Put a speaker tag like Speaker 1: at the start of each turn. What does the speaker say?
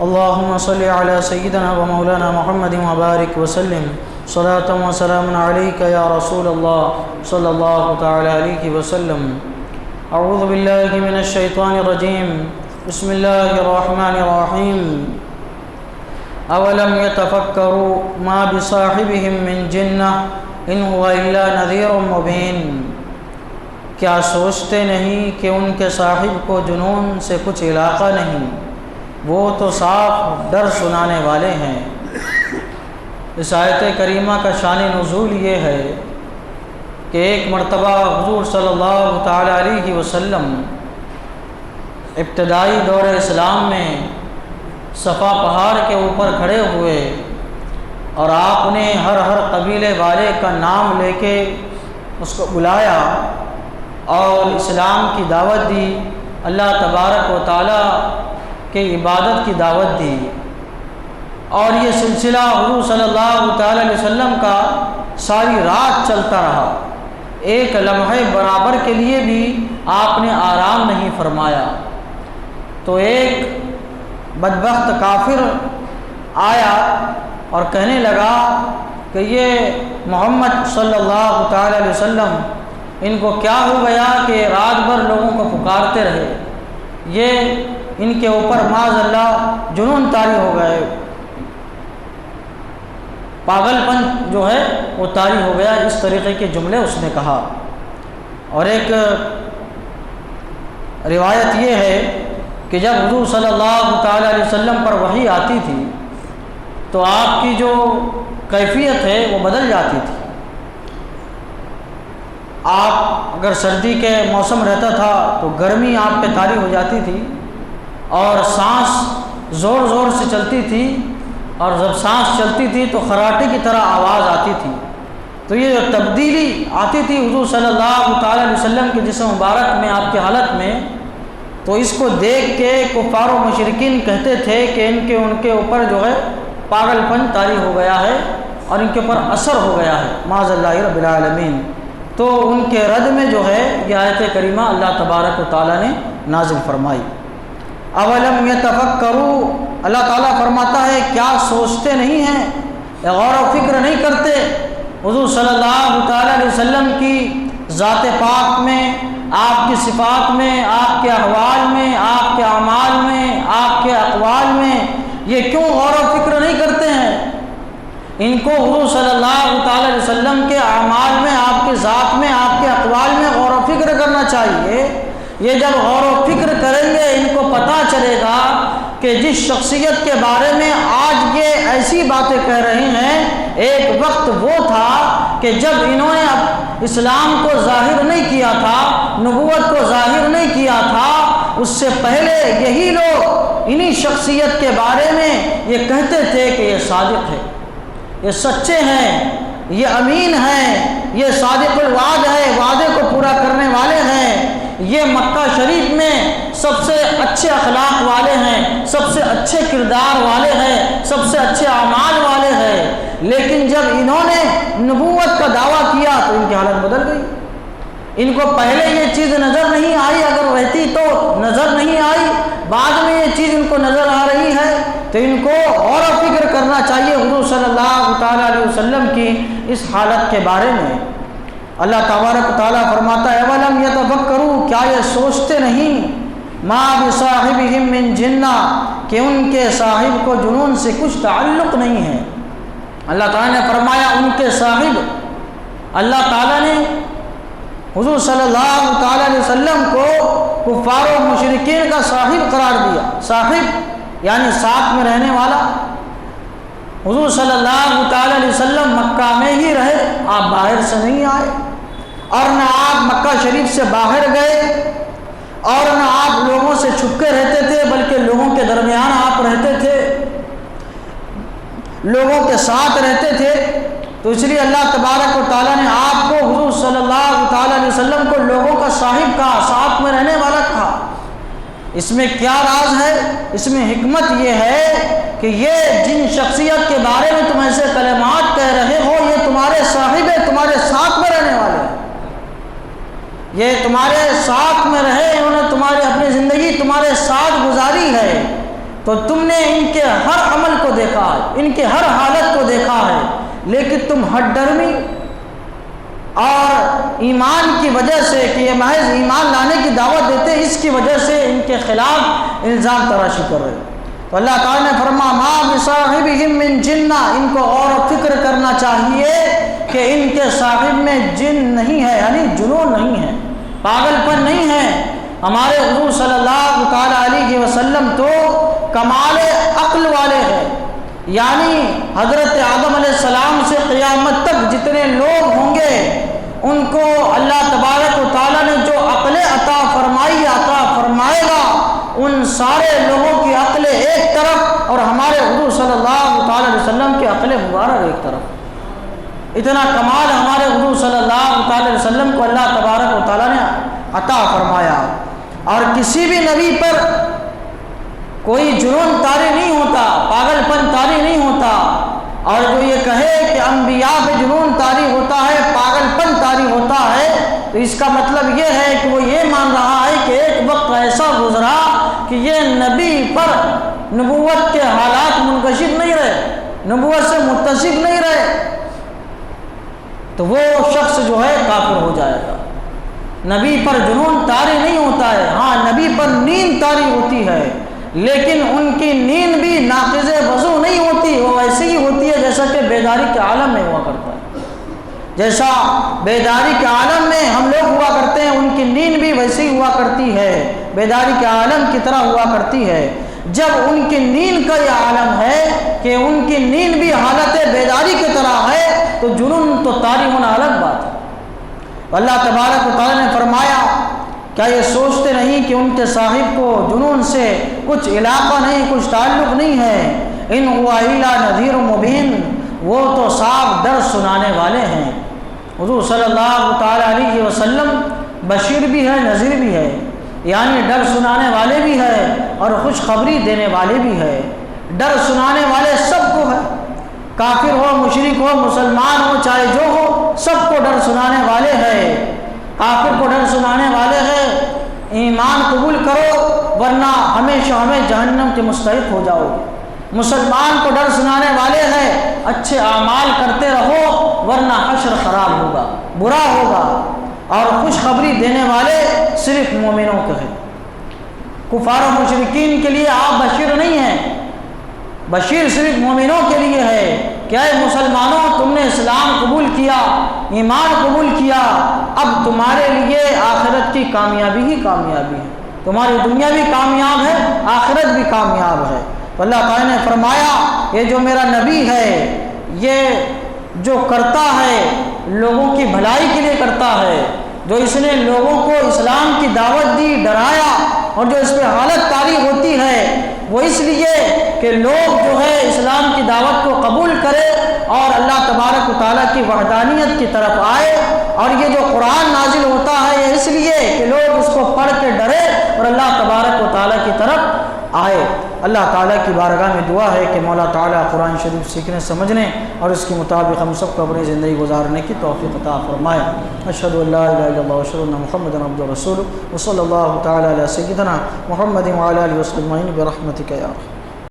Speaker 1: اللهم صل على سيدنا ومولانا محمد وبارك وسلم صلاة وسلام عليك يا رسول الله صلى الله تعالى عليه وسلم. اعوذ بالله من الشيطان الرجيم. بسم الله الرحمن الرحيم. اولم يتفكروا ما بصاحبهم من جنة ان هو الا نذير مبين. کیا سوچتے نہیں کہ ان کے صاحب کو جنون سے کچھ علاقہ نہیں، وہ تو صاف ڈر سنانے والے ہیں. اس آیت کریمہ کا شان نزول یہ ہے کہ ایک مرتبہ حضور صلی اللہ تعالی علیہ وسلم ابتدائی دور اسلام میں صفا پہاڑ کے اوپر کھڑے ہوئے اور آپ نے ہر قبیلے والے کا نام لے کے اس کو بلایا اور اسلام کی دعوت دی، اللہ تبارک و تعالیٰ کی عبادت کی دعوت دی. اور یہ سلسلہ حضور صلی اللہ تعالی علیہ وسلم کا ساری رات چلتا رہا. ایک لمحے برابر کے لیے بھی آپ نے آرام نہیں فرمایا. تو ایک بدبخت کافر آیا اور کہنے لگا کہ یہ محمد صلی اللہ تعالی علیہ وسلم ان کو کیا ہو گیا کہ رات بھر لوگوں کو پکارتے رہے، یہ ان کے اوپر معاذ اللہ جنون طاری ہو گئے، پاگل پن جو ہے وہ طاری ہو گیا. اس طریقے کے جملے اس نے کہا. اور ایک روایت یہ ہے کہ جب حضور صلی اللہ تعالی علیہ وسلم پر وحی آتی تھی تو آپ کی جو کیفیت ہے وہ بدل جاتی تھی. آپ اگر سردی کے موسم رہتا تھا تو گرمی آپ پہ طاری ہو جاتی تھی اور سانس زور زور سے چلتی تھی، اور جب سانس چلتی تھی تو خراٹے کی طرح آواز آتی تھی. تو یہ جو تبدیلی آتی تھی حضور صلی اللہ تعالی علیہ وسلم کے جسم مبارک میں، آپ کی حالت میں، تو اس کو دیکھ کے کفار و مشرکین کہتے تھے کہ ان کے اوپر جو ہے پاگل پن طاری ہو گیا ہے اور ان کے اوپر اثر ہو گیا ہے معاذ اللہ رب العالمین. تو ان کے رد میں جو ہے یہ آیت کریمہ اللہ تبارک و تعالیٰ نے نازل فرمائی. اولم یتفکروا، اللہ تعالیٰ فرماتا ہے کیا سوچتے نہیں ہیں، غور و فکر نہیں کرتے حضور صلی اللہ تعالیٰ علیہ وسلم کی ذات پاک میں، آپ کی صفات میں، آپ کے احوال میں، آپ کے اعمال میں، آپ کے اقوال میں، یہ کیوں غور و فکر نہیں کرتے ہیں؟ ان کو حضور صلی اللہ تعالی علیہ وسلم کے اعمال میں، آپ کے ذات میں، آپ کے اقوال میں غور و فکر کرنا چاہیے. یہ جب غور و فکر کریں گے ان کو پتہ چلے گا کہ جس شخصیت کے بارے میں آج یہ ایسی باتیں کہہ رہے ہیں، ایک وقت وہ تھا کہ جب انہوں نے اسلام کو ظاہر نہیں کیا تھا، نبوت کو ظاہر نہیں کیا تھا، اس سے پہلے یہی لوگ انہی شخصیت کے بارے میں یہ کہتے تھے کہ یہ صادق ہے، یہ سچے ہیں، یہ امین ہیں، یہ صادق الوعد ہے، وعدے کو پورا کرنے والے ہیں، یہ مکہ شریف میں سب سے اچھے اخلاق والے ہیں، سب سے اچھے کردار والے ہیں، سب سے اچھے اعمال والے ہیں. لیکن جب انہوں نے نبوت کا دعویٰ کیا تو ان کی حالت بدل گئی. ان کو پہلے یہ چیز نظر نہیں آئی، اگر رہتی تو نظر نہیں آئی، بعد میں یہ چیز ان کو نظر آ رہی ہے. تو ان کو غور و فکر کرنا چاہیے حضور صلی اللہ تعالیٰ علیہ وسلم کی اس حالت کے بارے میں. اللہ تبارک و تعالیٰ فرماتا ہے اولم یتفکروا، کیا یہ سوچتے نہیں، ما بصاحبہم من جنہ، کہ ان کے صاحب کو جنون سے کچھ تعلق نہیں ہے. اللہ تعالیٰ نے فرمایا ان کے صاحب، اللہ تعالیٰ نے حضور صلی اللہ تعالیٰ علیہ وسلم کو کفار و مشرکین کا صاحب قرار دیا. صاحب یعنی ساتھ میں رہنے والا. حضور صلی اللہ تعالیٰ علیہ وسلم مکہ میں ہی رہے، آپ باہر سے نہیں آئے، اور نہ آپ مکہ شریف سے باہر گئے، اور نہ آپ لوگوں سے چھپ کے رہتے تھے، بلکہ لوگوں کے درمیان آپ رہتے تھے، لوگوں کے ساتھ رہتے تھے. تو اس لیے اللہ تبارک و تعالیٰ نے آپ کو حضور صلی اللہ تعالیٰ علیہ وسلم کو لوگوں کا صاحب کہا، ساتھ میں رہنے والا کہا. اس میں کیا راز ہے؟ اس میں حکمت یہ ہے کہ یہ جن شخصیت کے بارے میں تم ایسے کلمات کہہ رہے ہو، یہ تمہارے صاحب ہے، تمہارے ساتھ میں رہنے والے ہیں، یہ تمہارے ساتھ میں رہے، انہوں نے تمہارے اپنی زندگی تمہارے ساتھ گزاری ہے. تو تم نے ان کے ہر عمل کو دیکھا ہے، ان کے ہر حالت کو دیکھا ہے، لیکن تم ہٹ ڈرمی اور ایمان کی وجہ سے کہ یہ محض ایمان لانے کی دعوت دیتے، اس کی وجہ سے ان کے خلاف الزام تراشی کر رہے ہو۔ تو اللہ تعالیٰ نے فرمایا ما بصاحبہم من جنہ، ان کو غور و فکر کرنا چاہیے کہ ان کے صاحب میں جن نہیں ہے، یعنی جنون نہیں ہے، پاگل پن نہیں ہے۔ ہمارے حضور صلی اللہ تعالیٰ علیہ وسلم تو کمال عقل والے ہیں، یعنی حضرت آدم علیہ السلام سے قیامت تک جتنے لوگ ہوں گے ان کو اللہ تبارک و تعالیٰ نے جو عقل عطا فرمائی عطا فرمائے گا، ان سارے لوگوں کی عقل ایک طرف اور ہمارے حضور صلی اللہ تعالیٰ علیہ وسلم کی عقل مبارک ایک طرف۔ اتنا کمال ہمارے حضور صلی اللہ تعالیٰ علیہ وسلم کو اللہ تبارک و تعالیٰ نے عطا فرمایا، اور کسی بھی نبی پر کوئی جنون طاری نہیں ہوتا، پاگل پن طاری نہیں ہوتا، اور جو یہ کہے کہ انبیاء پہ جنون طاری ہوتا ہے، پاگل پن طاری ہوتا ہے، تو اس کا مطلب یہ ہے کہ وہ یہ مان رہا ہے کہ ایک وقت ایسا گزرا کہ یہ نبی پر نبوت کے حالات منکشف نہیں رہے، نبوت سے متصف نہیں رہے، تو وہ شخص جو ہے کافر ہو جائے گا۔ نبی پر جنون طاری نہیں ہوتا ہے، ہاں نبی پر نیند طاری ہوتی ہے، لیکن ان کی نیند بھی ناقض وضو نہیں ہوتی، وہ ایسی ہی ہوتی ہے جیسا کہ بیداری کے عالم میں ہوا کرتا ہے۔ جیسا بیداری کے عالم میں ہم لوگ ہوا کرتے ہیں، ان کی نیند بھی ویسی ہی ہوا کرتی ہے، بیداری کے عالم کی طرح ہوا کرتی ہے۔ جب ان کی نیند کا یہ عالم ہے کہ ان کی نیند بھی حالت بیداری کی طرح ہے، تو جنون تو طاری ہونا الگ بات ہے۔ اللہ تبارک و تعالیٰ نے فرمایا کیا یہ سوچتے نہیں کہ ان کے صاحب کو جنون سے کچھ علاقہ نہیں، کچھ تعلق نہیں ہے، ان هو الا نذیر مبین، وہ تو صاف ڈر سنانے والے ہیں۔ حضور صلی اللہ تعالیٰ علیہ وسلم بشیر بھی ہے، نذیر بھی ہے، یعنی ڈر سنانے والے بھی ہے اور خوشخبری دینے والے بھی ہے۔ ڈر سنانے والے سب کو ہے، کافر ہو، مشرک ہو، مسلمان ہو، چاہے جو ہو، سب کو ڈر سنانے والے ہیں۔ کافر کو ڈر سنانے والے ہیں ایمان قبول کرو ورنہ ہمیشہ جہنم کے مستحق ہو جاؤ گے۔ مسلمان کو ڈر سنانے والے ہیں اچھے اعمال کرتے رہو ورنہ حشر خراب ہوگا، برا ہوگا۔ اور خوشخبری دینے والے صرف مومنوں کے ہیں، کفار و مشرکین کے لیے آپ بشیر نہیں ہیں، بشیر صرف مومنوں کے لیے ہے کہ اے مسلمانوں تم نے اسلام قبول کیا، ایمان قبول کیا، اب تمہارے لیے آخرت کی کامیابی ہی کامیابی ہے، تمہاری دنیا بھی کامیاب ہے، آخرت بھی کامیاب ہے۔ تو اللہ تعالیٰ نے فرمایا یہ جو میرا نبی ہے یہ جو کرتا ہے لوگوں کی بھلائی کے لیے کرتا ہے، جو اس نے لوگوں کو اسلام کی دعوت دی، ڈرایا، اور جو اس پہ حالت طاری ہوتی ہے وہ اس لیے کہ لوگ جو ہے اسلام کی دعوت کو قبول کرے اور اللہ تبارک و تعالیٰ کی وحدانیت کی طرف آئے۔ اور یہ جو قرآن نازل ہوتا ہے یہ اس لیے کہ لوگ اس کو پڑھ کے ڈرے اور اللہ تبارک و تعالیٰ کی طرف آئے۔ اللہ تعالیٰ کی بارگاہ میں دعا ہے کہ مولا تعالیٰ قرآن شریف سیکھنے سمجھنے اور اس کے مطابق ہم سب کو اپنی زندگی گزارنے کی توفیق عطا فرمائے۔ اشہد ان لا الہ الا اللہ واشہد ان محمدا عبدہ ورسولہ وصلی اللہ تعالیٰ علی سیدنا محمد وعلی آلہ وصحبہ اجمعین برحمتک یا ارحم۔